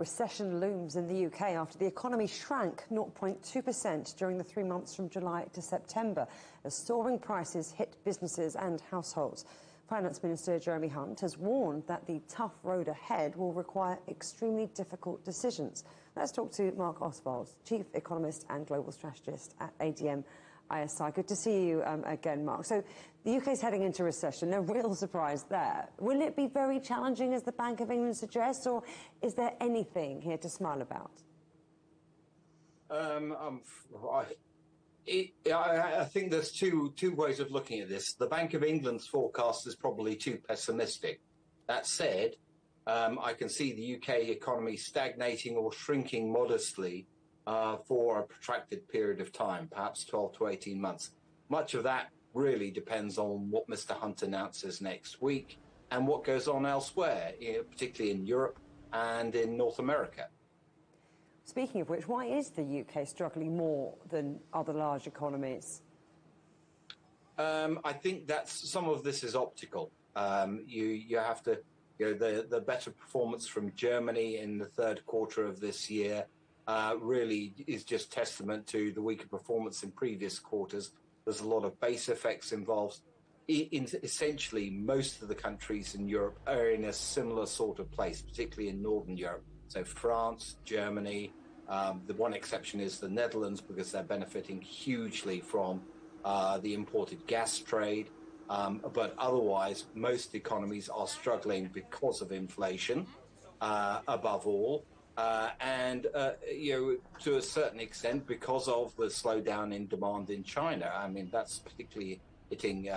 Recession looms in the UK after the economy shrank 0.2% during the 3 months from July to September, as soaring prices hit businesses and households. Finance Minister Jeremy Hunt has warned that the tough road ahead will require extremely difficult decisions. Let's talk to Marc Ostwald, Chief Economist and Global Strategist at ADM ISI. Good to see you again, Marc. So the UK's heading into recession, no real surprise there. Will it be very challenging, as the Bank of England suggests, or is there anything here to smile about? I think there's two ways of looking at this. The Bank of England's forecast is probably too pessimistic. That said, I can see the UK economy stagnating or shrinking modestly for a protracted period of time, perhaps 12 to 18 months. Much of that really depends on what Mr. Hunt announces next week and what goes on elsewhere, particularly in Europe and in North America. Speaking of which, why is the UK struggling more than other large economies? I think that some of this is optical. You have to, the better performance from Germany in the third quarter of this year really is just testament to the weaker performance in previous quarters. There's a lot of base effects involved. Essentially, most of the countries in Europe are in a similar sort of place, particularly in Northern Europe. So France, Germany, the one exception is the Netherlands, because they're benefiting hugely from the imported gas trade. But otherwise, most economies are struggling because of inflation, above all. And to a certain extent, because of the slowdown in demand in China. I mean, that's particularly hitting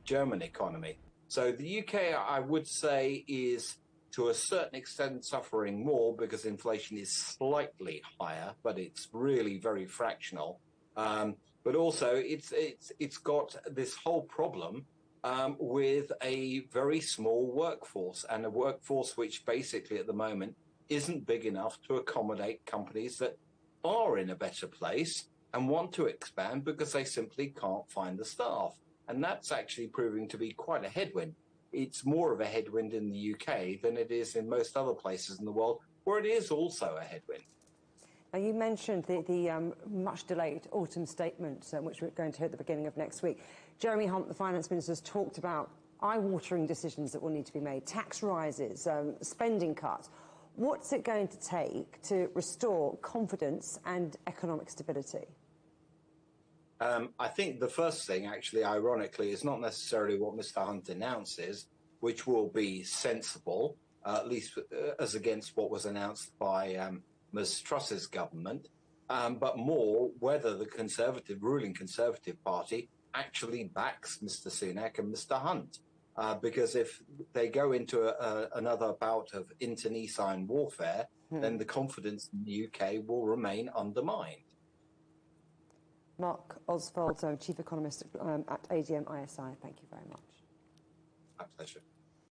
German economy. So the UK, I would say, is to a certain extent suffering more because inflation is slightly higher, but it's really very fractional. But also, it's got this whole problem with a very small workforce, and a workforce which basically at the moment isn't big enough to accommodate companies that are in a better place and want to expand because they simply can't find the staff. And that's actually proving to be quite a headwind. It's more of a headwind in the UK than it is in most other places in the world, where it is also a headwind. Now, you mentioned the much-delayed autumn statement, which we're going to hear at the beginning of next week. Jeremy Hunt, the Finance Minister, has talked about eye-watering decisions that will need to be made, tax rises, spending cuts. What's it going to take to restore confidence and economic stability? I think the first thing, actually, ironically, is not necessarily what Mr. Hunt announces, which will be sensible, at least as against what was announced by Ms. Truss's government, but more whether the ruling Conservative Party actually backs Mr. Sunak and Mr. Hunt. Because if they go into another bout of internecine warfare, then the confidence in the UK will remain undermined. Marc Ostwald, Chief Economist at ADM ISI, thank you very much. My pleasure.